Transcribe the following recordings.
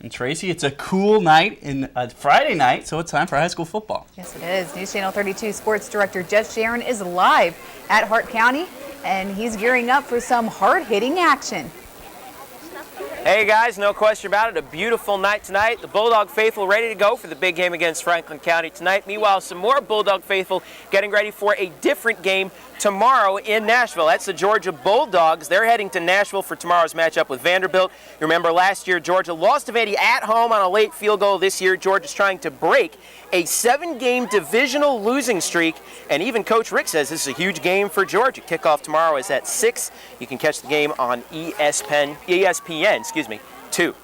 And Tracy, it's a cool night, Friday night, so it's time for high school football. Yes, it is. News Channel 32 Sports Director Jeff Sharon is live at Hart County, and he's gearing up for some hard-hitting action. Hey guys, no question about it, a beautiful night tonight. The Bulldog faithful ready to go for the big game against Franklin County tonight. Meanwhile, some more Bulldog faithful getting ready for a different game tomorrow in Nashville. That's the Georgia Bulldogs. They're heading to Nashville for tomorrow's matchup with Vanderbilt. You remember last year, Georgia lost to Vandy at home on a late field goal. This year, Georgia's trying to break a 7-game divisional losing streak, and even Coach Rick says this is a huge game for Georgia. Kickoff tomorrow is at 6. You can catch the game on ESPN 2.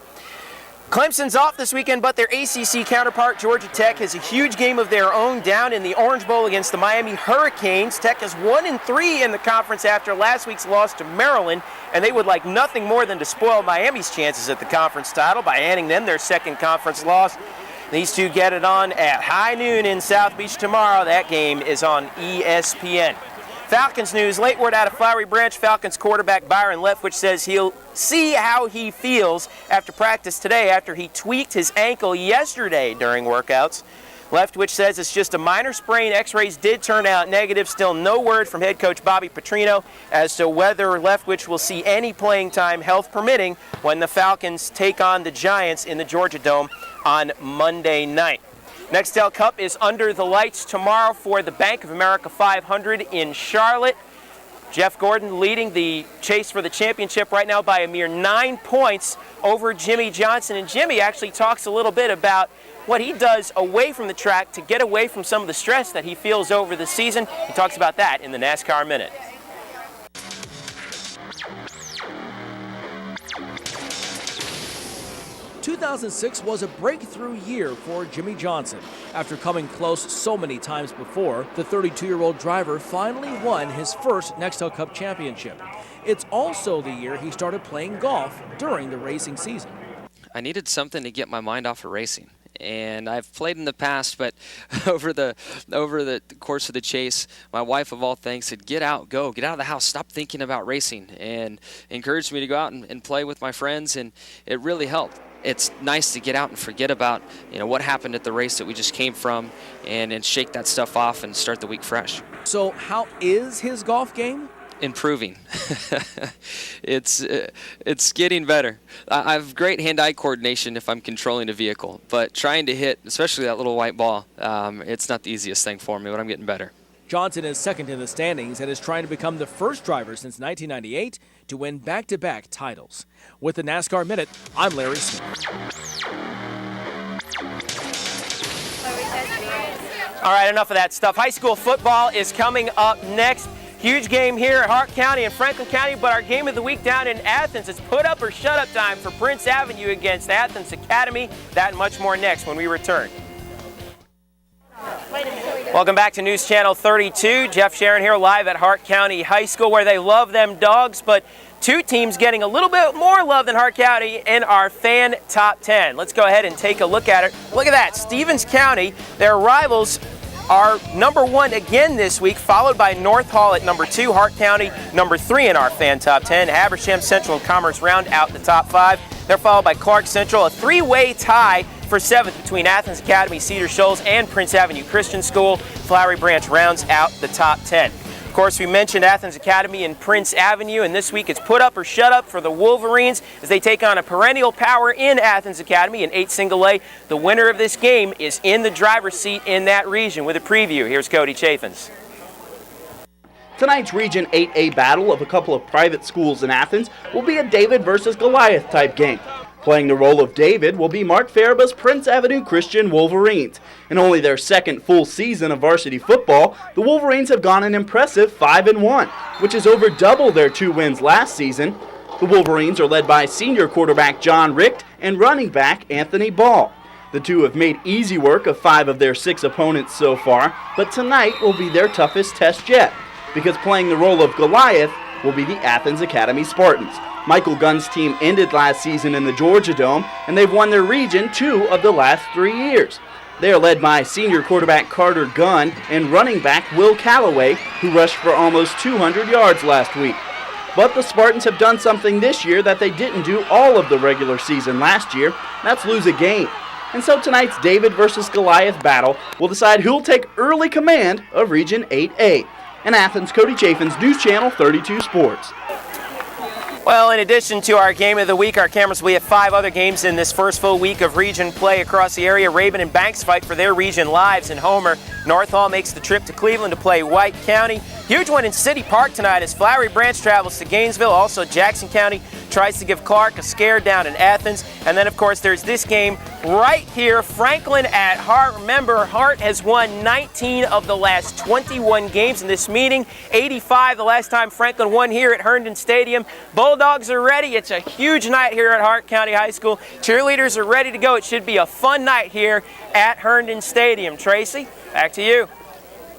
Clemson's off this weekend, but their ACC counterpart, Georgia Tech, has a huge game of their own down in the Orange Bowl against the Miami Hurricanes. Tech is 1-3 in the conference after last week's loss to Maryland, and they would like nothing more than to spoil Miami's chances at the conference title by handing them their second conference loss. These two get it on at high noon in South Beach tomorrow. That game is on ESPN. Falcons news, late word out of Flowery Branch. Falcons quarterback Byron Leftwich says he'll see how he feels after practice today after he tweaked his ankle yesterday during workouts. Leftwich says it's just a minor sprain. X-rays did turn out negative. Still no word from head coach Bobby Petrino as to whether Leftwich will see any playing time, health permitting, when the Falcons take on the Giants in the Georgia Dome on Monday night. Nextel Cup is under the lights tomorrow for the Bank of America 500 in Charlotte. Jeff Gordon leading the chase for the championship right now by a mere 9 points over Jimmy Johnson. And Jimmy actually talks a little bit about what he does away from the track to get away from some of the stress that he feels over the season. He talks about that in the NASCAR Minute. "2006 was a breakthrough year for Jimmy Johnson. After coming close so many times before, the 32-year-old driver finally won his first Nextel Cup championship. It's also the year he started playing golf during the racing season. I needed something to get my mind off of racing. And I've played in the past, but over the course of the chase, my wife, of all things, said, get out of the house, stop thinking about racing, and encouraged me to go out and play with my friends, and it really helped. It's nice to get out and forget about what happened at the race that we just came from, and shake that stuff off and start the week fresh. So how is his golf game? Improving. It's getting better. I have great hand-eye coordination if I'm controlling a vehicle, but trying to hit, especially that little white ball, it's not the easiest thing for me, but I'm getting better. Johnson is second in the standings and is trying to become the first driver since 1998 to win back-to-back titles. With the NASCAR Minute, I'm Larry Smith. All right, enough of that stuff. High school football is coming up next. Huge game here at Hart County and Franklin County, but our game of the week down in Athens is put up or shut up time for Prince Avenue against Athens Academy. That and much more next when we return. Welcome back to News Channel 32. Jeff Sharon here live at Hart County High School, where they love them dogs, but two teams getting a little bit more love than Hart County in our fan top 10. Let's go ahead and take a look at it. Look at that, Stevens County, their rivals are number 1 again this week, followed by North Hall at number 2, Hart County number 3 in our fan top 10. Habersham Central and Commerce round out the top 5. They're followed by Clark Central, a 3-way tie for 7th between Athens Academy, Cedar Shoals, and Prince Avenue Christian School. Flowery Branch rounds out the top 10. Of course, we mentioned Athens Academy and Prince Avenue, and this week it's put up or shut up for the Wolverines as they take on a perennial power in Athens Academy in 8 single A. The winner of this game is in the driver's seat in that region. With a preview, here's Cody Chaffins. Tonight's Region 8A battle of a couple of private schools in Athens will be a David versus Goliath type game. Playing the role of David will be Mark Fariba's Prince Avenue Christian Wolverines. In only their second full season of varsity football, the Wolverines have gone an impressive 5-1, which is over double their 2 wins last season. The Wolverines are led by senior quarterback John Richt and running back Anthony Ball. The two have made easy work of 5 of their 6 opponents so far, but tonight will be their toughest test yet, because playing the role of Goliath will be the Athens Academy Spartans. Michael Gunn's team ended last season in the Georgia Dome, and they've won their region 2 of the last 3 years. They are led by senior quarterback Carter Gunn and running back Will Calloway, who rushed for almost 200 yards last week. But the Spartans have done something this year that they didn't do all of the regular season last year. That's lose a game. And so tonight's David versus Goliath battle will decide who'll take early command of Region 8A. In Athens, Cody Chafin's News Channel 32 Sports. Well, in addition to our game of the week, our cameras, we have 5 other games in this first full week of region play across the area. Raven and Banks fight for their region lives in Homer. North Hall makes the trip to Cleveland to play White County. Huge one in City Park tonight as Flowery Branch travels to Gainesville. Also, Jackson County tries to give Clark a scare down in Athens. And then, of course, there's this game right here, Franklin at Hart. Remember, Hart has won 19 of the last 21 games in this meeting. 85 the last time Franklin won here at Herndon Stadium. Bulldogs are ready. It's a huge night here at Hart County High School. Cheerleaders are ready to go. It should be a fun night here at Herndon Stadium. Tracy, back to you.